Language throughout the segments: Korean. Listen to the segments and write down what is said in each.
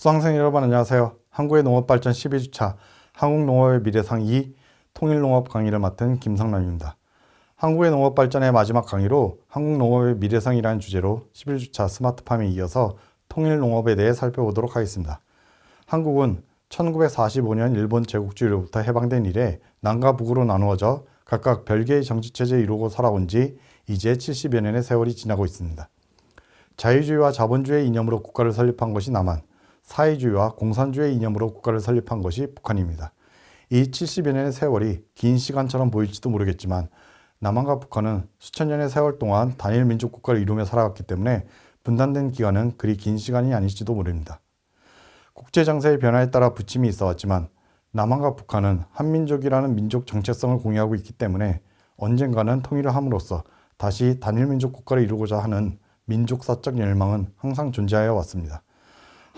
수강생 여러분 안녕하세요. 한국의 농업발전 12주차 한국농업의 미래상 2 통일농업 강의를 맡은 김성남입니다. 한국의 농업발전의 마지막 강의로 한국농업의 미래상이라는 주제로 11주차 스마트팜에 이어서 통일농업에 대해 살펴보도록 하겠습니다. 한국은 1945년 일본 제국주의로부터 해방된 이래 남과 북으로 나누어져 각각 별개의 정치체제를 이루고 살아온 지 이제 70여 년의 세월이 지나고 있습니다. 자유주의와 자본주의의 이념으로 국가를 설립한 것이 남한, 사회주의와 공산주의의 이념으로 국가를 설립한 것이 북한입니다. 이 70여 년의 세월이 긴 시간처럼 보일지도 모르겠지만 남한과 북한은 수천 년의 세월 동안 단일 민족 국가를 이루며 살아왔기 때문에 분단된 기간은 그리 긴 시간이 아닐지도 모릅니다. 국제정세의 변화에 따라 부침이 있어왔지만 남한과 북한은 한민족이라는 민족 정체성을 공유하고 있기 때문에 언젠가는 통일을 함으로써 다시 단일 민족 국가를 이루고자 하는 민족사적 열망은 항상 존재하여 왔습니다.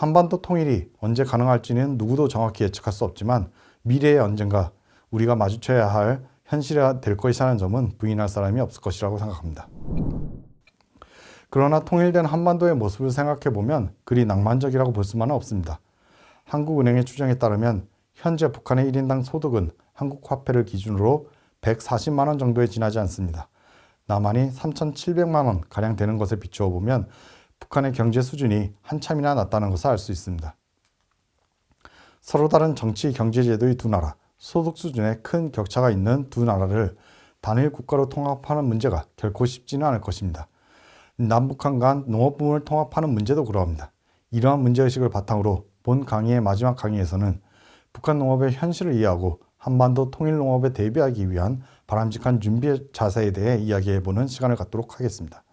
한반도 통일이 언제 가능할지는 누구도 정확히 예측할 수 없지만 미래에 언젠가 우리가 마주쳐야 할 현실이 될 것이라는 점은 부인할 사람이 없을 것이라고 생각합니다. 그러나 통일된 한반도의 모습을 생각해보면 그리 낭만적이라고 볼 수만은 없습니다. 한국은행의 추정에 따르면 현재 북한의 1인당 소득은 한국 화폐를 기준으로 140만 원 정도에 지나지 않습니다. 남한이 3,700만 원 가량 되는 것에 비추어 보면 북한의 경제 수준이 한참이나 낮다는 것을 알 수 있습니다. 서로 다른 정치, 경제 제도의 두 나라, 소득 수준에 큰 격차가 있는 두 나라를 단일 국가로 통합하는 문제가 결코 쉽지는 않을 것입니다. 남북한 간 농업 부문을 통합하는 문제도 그러합니다. 이러한 문제의식을 바탕으로 본 강의의 마지막 강의에서는 북한 농업의 현실을 이해하고 한반도 통일 농업에 대비하기 위한 바람직한 준비 자세에 대해 이야기해보는 시간을 갖도록 하겠습니다.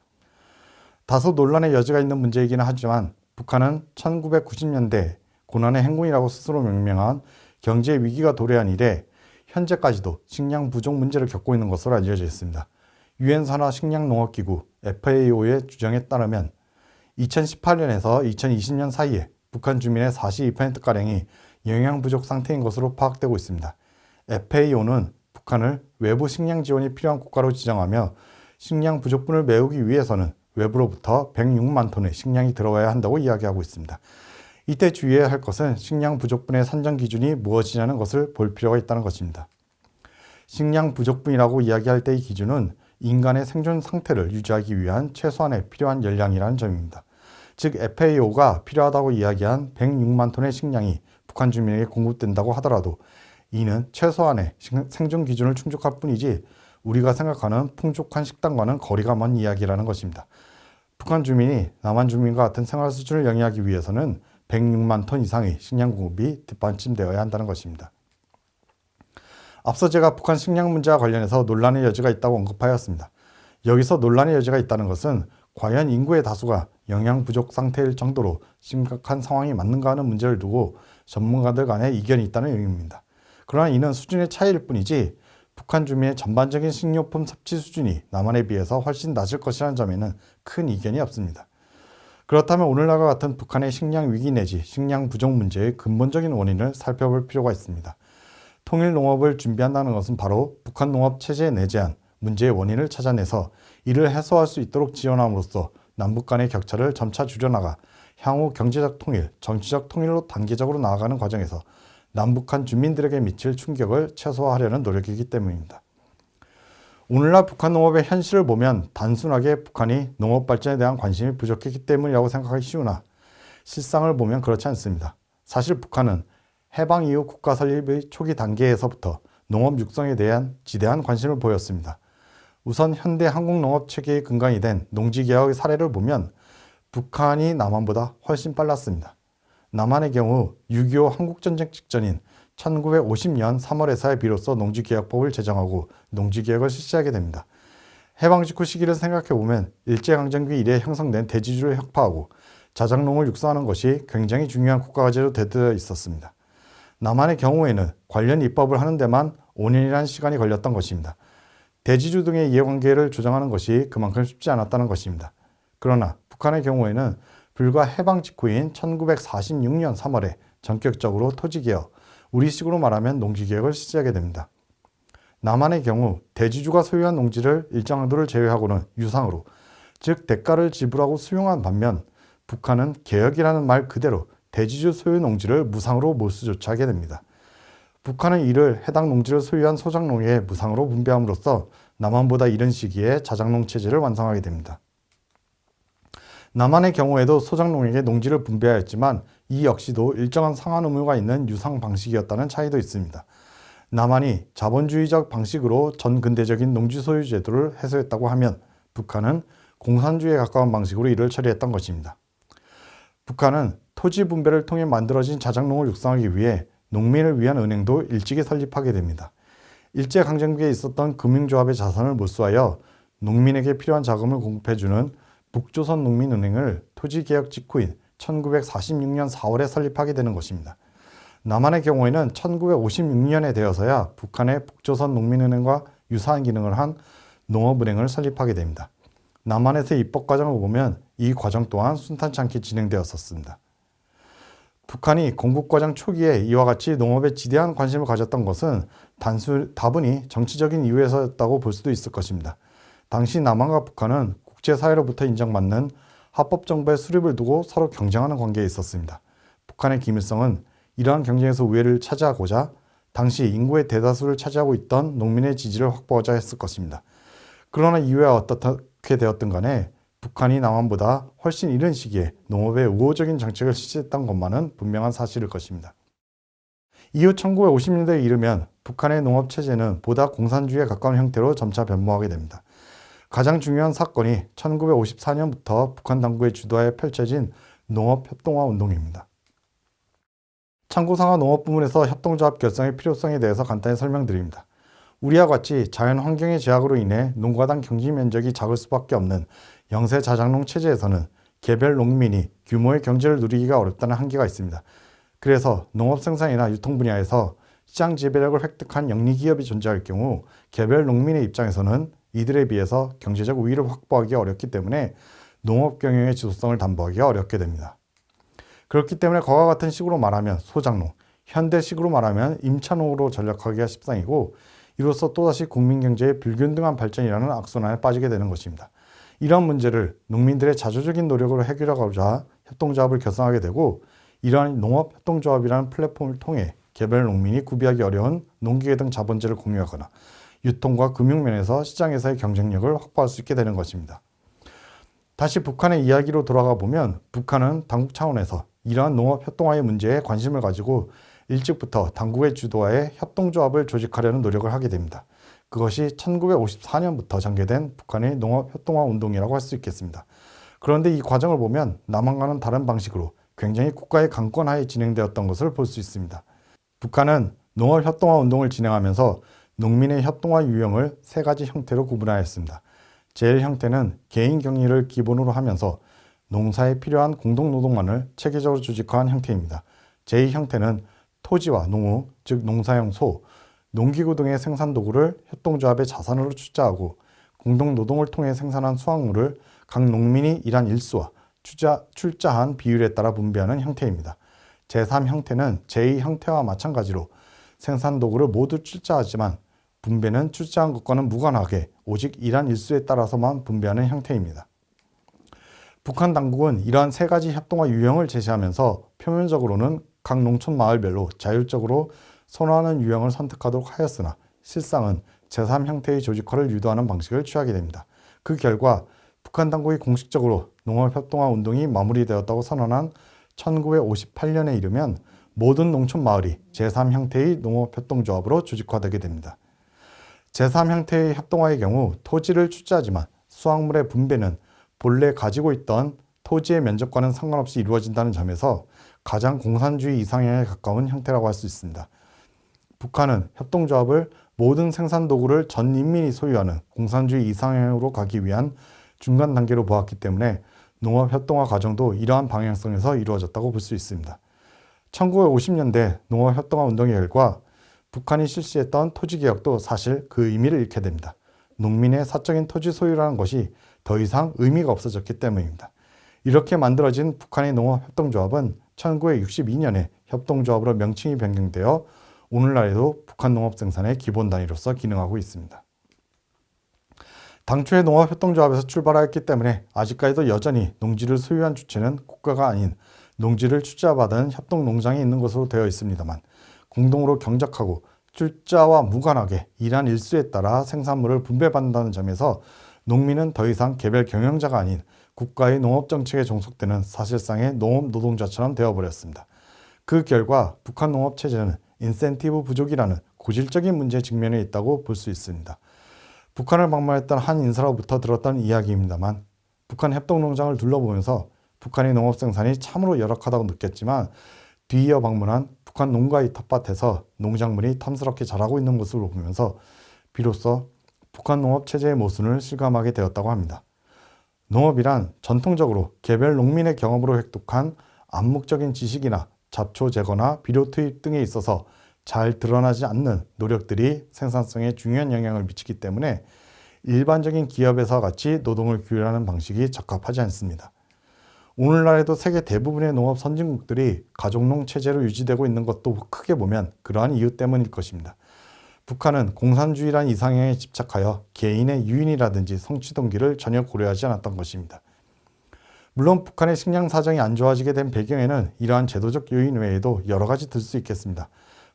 다소 논란의 여지가 있는 문제이기는 하지만 북한은 1990년대 고난의 행군이라고 스스로 명명한 경제 위기가 도래한 이래 현재까지도 식량 부족 문제를 겪고 있는 것으로 알려져 있습니다. 유엔 산하 식량농업기구 FAO의 주장에 따르면 2018년에서 2020년 사이에 북한 주민의 42%가량이 영양 부족 상태인 것으로 파악되고 있습니다. FAO는 북한을 외부 식량 지원이 필요한 국가로 지정하며 식량 부족분을 메우기 위해서는 외부로부터 106만 톤의 식량이 들어와야 한다고 이야기하고 있습니다. 이때 주의해야 할 것은 식량 부족분의 산정 기준이 무엇이냐는 것을 볼 필요가 있다는 것입니다. 식량 부족분이라고 이야기할 때의 기준은 인간의 생존 상태를 유지하기 위한 최소한의 필요한 열량이라는 점입니다. 즉 FAO가 필요하다고 이야기한 106만 톤의 식량이 북한 주민에게 공급된다고 하더라도 이는 최소한의 생존 기준을 충족할 뿐이지 우리가 생각하는 풍족한 식단과는 거리가 먼 이야기라는 것입니다. 북한 주민이 남한 주민과 같은 생활 수준을 영위하기 위해서는 106만 톤 이상의 식량 공급이 뒷받침되어야 한다는 것입니다. 앞서 제가 북한 식량 문제와 관련해서 논란의 여지가 있다고 언급하였습니다. 여기서 논란의 여지가 있다는 것은 과연 인구의 다수가 영양 부족 상태일 정도로 심각한 상황이 맞는가 하는 문제를 두고 전문가들 간에 이견이 있다는 의미입니다. 그러나 이는 수준의 차이일 뿐이지 북한 주민의 전반적인 식료품 섭취 수준이 남한에 비해서 훨씬 낮을 것이라는 점에는 큰 이견이 없습니다. 그렇다면 오늘날과 같은 북한의 식량 위기 내지 식량 부족 문제의 근본적인 원인을 살펴볼 필요가 있습니다. 통일 농업을 준비한다는 것은 바로 북한 농업 체제에 내재한 문제의 원인을 찾아내서 이를 해소할 수 있도록 지원함으로써 남북 간의 격차를 점차 줄여나가 향후 경제적 통일, 정치적 통일로 단계적으로 나아가는 과정에서 남북한 주민들에게 미칠 충격을 최소화하려는 노력이기 때문입니다. 오늘날 북한 농업의 현실을 보면 단순하게 북한이 농업 발전에 대한 관심이 부족했기 때문이라고 생각하기 쉬우나 실상을 보면 그렇지 않습니다. 사실 북한은 해방 이후 국가 설립의 초기 단계에서부터 농업 육성에 대한 지대한 관심을 보였습니다. 우선 현대 한국 농업 체계의 근간이 된 농지개혁의 사례를 보면 북한이 남한보다 훨씬 빨랐습니다. 남한의 경우 6.25 한국전쟁 직전인 1950년 3월에서야 비로소 농지개혁법을 제정하고 농지개혁을 실시하게 됩니다. 해방 직후 시기를 생각해보면 일제강점기 이래 형성된 대지주를 혁파하고 자작농을 육성하는 것이 굉장히 중요한 국가과제로 대두되어 있었습니다. 남한의 경우에는 관련 입법을 하는 데만 5년이라는 시간이 걸렸던 것입니다. 대지주 등의 이해관계를 조정하는 것이 그만큼 쉽지 않았다는 것입니다. 그러나 북한의 경우에는 불과 해방 직후인 1946년 3월에 전격적으로 토지개혁, 우리식으로 말하면 농지개혁을 실시하게 됩니다. 남한의 경우 대지주가 소유한 농지를 일정 한도를 제외하고는 유상으로, 즉 대가를 지불하고 수용한 반면 북한은 개혁이라는 말 그대로 대지주 소유 농지를 무상으로 몰수 조치하게 됩니다. 북한은 이를 해당 농지를 소유한 소작농에게 무상으로 분배함으로써 남한보다 이른 시기에 자작농 체제를 완성하게 됩니다. 남한의 경우에도 소작농에게 농지를 분배하였지만 이 역시도 일정한 상한 의무가 있는 유상 방식이었다는 차이도 있습니다. 남한이 자본주의적 방식으로 전근대적인 농지 소유 제도를 해소했다고 하면 북한은 공산주의에 가까운 방식으로 이를 처리했던 것입니다. 북한은 토지 분배를 통해 만들어진 자작농을 육성하기 위해 농민을 위한 은행도 일찍이 설립하게 됩니다. 일제강점기에 있었던 금융조합의 자산을 몰수하여 농민에게 필요한 자금을 공급해주는 북조선농민은행을 토지개혁 직후인 1946년 4월에 설립하게 되는 것입니다. 남한의 경우에는 1956년에 되어서야 북한의 북조선농민은행과 유사한 기능을 한 농업은행을 설립하게 됩니다. 남한에서의 입법 과정을 보면 이 과정 또한 순탄치 않게 진행되었었습니다. 북한이 건국과정 초기에 이와 같이 농업에 지대한 관심을 가졌던 것은 다분히 정치적인 이유에서였다고 볼 수도 있을 것입니다. 당시 남한과 북한은 국제사회로부터 인정받는 합법정부의 수립을 두고 서로 경쟁하는 관계에 있었습니다. 북한의 김일성은 이러한 경쟁에서 우위를 차지하고자 당시 인구의 대다수를 차지하고 있던 농민의 지지를 확보하자 했을 것입니다. 그러나 이후에 어떻게 되었든 간에 북한이 남한보다 훨씬 이른 시기에 농업에 우호적인 정책을 실시했던 것만은 분명한 사실일 것입니다. 이후 1950년대에 이르면 북한의 농업체제는 보다 공산주의에 가까운 형태로 점차 변모하게 됩니다. 가장 중요한 사건이 1954년부터 북한 당국의 주도하에 펼쳐진 농업협동화 운동입니다. 참고상하 농업 부문에서 협동조합 결성의 필요성에 대해서 간단히 설명드립니다. 우리와 같이 자연환경의 제약으로 인해 농가당 경지 면적이 작을 수밖에 없는 영세 자작농 체제에서는 개별 농민이 규모의 경제를 누리기가 어렵다는 한계가 있습니다. 그래서 농업 생산이나 유통 분야에서 시장 지배력을 획득한 영리기업이 존재할 경우 개별 농민의 입장에서는 이들에 비해서 경제적 우위를 확보하기 어렵기 때문에 농업 경영의 지속성을 담보하기가 어렵게 됩니다. 그렇기 때문에 그와 같은 식으로 말하면 소작농, 현대식으로 말하면 임차농으로 전락하기가 십상이고 이로써 또다시 국민경제의 불균등한 발전이라는 악순환에 빠지게 되는 것입니다. 이러한 문제를 농민들의 자주적인 노력으로 해결하고자 협동조합을 결성하게 되고 이러한 농업협동조합이라는 플랫폼을 통해 개별 농민이 구비하기 어려운 농기계 등 자본재를 공유하거나 유통과 금융면에서 시장에서의 경쟁력을 확보할 수 있게 되는 것입니다. 다시 북한의 이야기로 돌아가 보면 북한은 당국 차원에서 이러한 농업협동화의 문제에 관심을 가지고 일찍부터 당국의 주도하에 협동조합을 조직하려는 노력을 하게 됩니다. 그것이 1954년부터 전개된 북한의 농업협동화 운동이라고 할 수 있겠습니다. 그런데 이 과정을 보면 남한과는 다른 방식으로 굉장히 국가의 강권하에 진행되었던 것을 볼 수 있습니다. 북한은 농업협동화 운동을 진행하면서 농민의 협동화 유형을 세 가지 형태로 구분하였습니다. 제1 형태는 개인 격리를 기본으로 하면서 농사에 필요한 공동노동만을 체계적으로 조직화한 형태입니다. 제2 형태는 토지와 농우, 즉 농사용 소, 농기구 등의 생산도구를 협동조합의 자산으로 출자하고 공동노동을 통해 생산한 수확물을 각 농민이 일한 일수와 출자한 비율에 따라 분배하는 형태입니다. 제3 형태는 제2 형태와 마찬가지로 생산도구를 모두 출자하지만 분배는 출자한 것과는 무관하게 오직 일한 일수에 따라서만 분배하는 형태입니다. 북한 당국은 이러한 세 가지 협동화 유형을 제시하면서 표면적으로는 각 농촌 마을별로 자율적으로 선호하는 유형을 선택하도록 하였으나 실상은 제3 형태의 조직화를 유도하는 방식을 취하게 됩니다. 그 결과 북한 당국이 공식적으로 농업협동화 운동이 마무리되었다고 선언한 1958년에 이르면 모든 농촌 마을이 제3 형태의 농업협동조합으로 조직화되게 됩니다. 제3 형태의 협동화의 경우 토지를 출자하지만 수확물의 분배는 본래 가지고 있던 토지의 면적과는 상관없이 이루어진다는 점에서 가장 공산주의 이상향에 가까운 형태라고 할 수 있습니다. 북한은 협동조합을 모든 생산도구를 전 인민이 소유하는 공산주의 이상향으로 가기 위한 중간 단계로 보았기 때문에 농업협동화 과정도 이러한 방향성에서 이루어졌다고 볼 수 있습니다. 1950년대 농업협동화 운동의 결과 북한이 실시했던 토지개혁도 사실 그 의미를 잃게 됩니다. 농민의 사적인 토지 소유라는 것이 더 이상 의미가 없어졌기 때문입니다. 이렇게 만들어진 북한의 농업협동조합은 1962년에 협동조합으로 명칭이 변경되어 오늘날에도 북한 농업 생산의 기본 단위로서 기능하고 있습니다. 당초의 농업협동조합에서 출발하였기 때문에 아직까지도 여전히 농지를 소유한 주체는 국가가 아닌 농지를 출자받은 협동농장이 있는 것으로 되어 있습니다만 공동으로 경작하고 출자와 무관하게 일한 일수에 따라 생산물을 분배받는다는 점에서 농민은 더 이상 개별 경영자가 아닌 국가의 농업정책에 종속되는 사실상의 농업 노동자처럼 되어버렸습니다. 그 결과 북한 농업체제는 인센티브 부족이라는 고질적인 문제에 직면해 있다고 볼 수 있습니다. 북한을 방문했던 한 인사로부터 들었던 이야기입니다만 북한 협동농장을 둘러보면서 북한의 농업 생산이 참으로 열악하다고 느꼈지만 뒤이어 방문한 북한 농가의 텃밭에서 농작물이 탐스럽게 자라고 있는 모습을 보면서 비로소 북한 농업체제의 모순을 실감하게 되었다고 합니다. 농업이란 전통적으로 개별 농민의 경험으로 획득한 암묵적인 지식이나 잡초 제거나 비료 투입 등에 있어서 잘 드러나지 않는 노력들이 생산성에 중요한 영향을 미치기 때문에 일반적인 기업에서와 같이 노동을 규율하는 방식이 적합하지 않습니다. 오늘날에도 세계 대부분의 농업 선진국들이 가족농 체제로 유지되고 있는 것도 크게 보면 그러한 이유 때문일 것입니다. 북한은 공산주의란 이상향에 집착하여 개인의 유인이라든지 성취 동기를 전혀 고려하지 않았던 것입니다. 물론 북한의 식량 사정이 안 좋아지게 된 배경에는 이러한 제도적 요인 외에도 여러 가지 들 수 있겠습니다.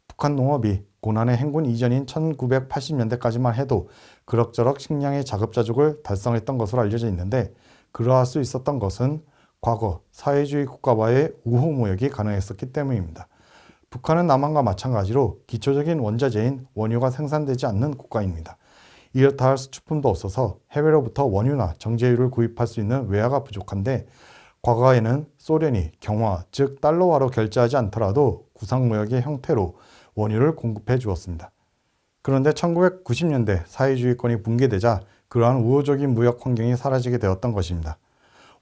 북한 농업이 고난의 행군 이전인 1980년대까지만 해도 그럭저럭 식량의 자급자족을 달성했던 것으로 알려져 있는데 그러할 수 있었던 것은 과거 사회주의 국가와의 우호무역이 가능했었기 때문입니다. 북한은 남한과 마찬가지로 기초적인 원자재인 원유가 생산되지 않는 국가입니다. 이렇다 할 수출품도 없어서 해외로부터 원유나 정제유를 구입할 수 있는 외화가 부족한데 과거에는 소련이 경화, 즉 달러화로 결제하지 않더라도 구상무역의 형태로 원유를 공급해 주었습니다. 그런데 1990년대 사회주의권이 붕괴되자 그러한 우호적인 무역 환경이 사라지게 되었던 것입니다.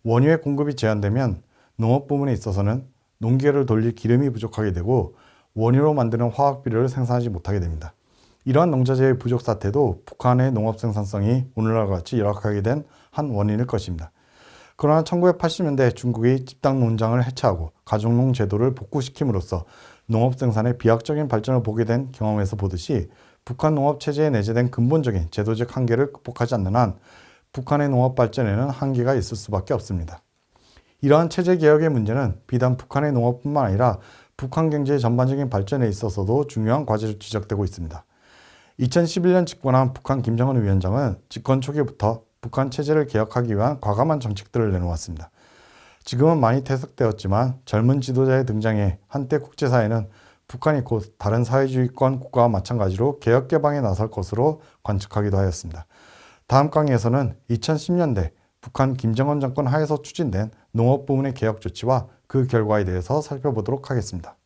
원유의 공급이 제한되면 농업 부문에 있어서는 농기계를 돌릴 기름이 부족하게 되고 원유로 만드는 화학 비료를 생산하지 못하게 됩니다. 이러한 농자재의 부족 사태도 북한의 농업 생산성이 오늘날과 같이 열악하게 된 한 원인일 것입니다. 그러나 1980년대 중국이 집단 농장을 해체하고 가족농 제도를 복구시킴으로써 농업 생산의 비약적인 발전을 보게 된 경험에서 보듯이 북한 농업 체제에 내재된 근본적인 제도적 한계를 극복하지 않는 한 북한의 농업 발전에는 한계가 있을 수밖에 없습니다. 이러한 체제 개혁의 문제는 비단 북한의 농업뿐만 아니라 북한 경제의 전반적인 발전에 있어서도 중요한 과제로 지적되고 있습니다. 2011년 집권한 북한 김정은 위원장은 집권 초기부터 북한 체제를 개혁하기 위한 과감한 정책들을 내놓았습니다. 지금은 많이 퇴색되었지만 젊은 지도자의 등장에 한때 국제사회는 북한이 곧 다른 사회주의권 국가와 마찬가지로 개혁 개방에 나설 것으로 관측하기도 하였습니다. 다음 강의에서는 2010년대 북한 김정은 정권 하에서 추진된 농업 부문의 개혁 조치와 그 결과에 대해서 살펴보도록 하겠습니다.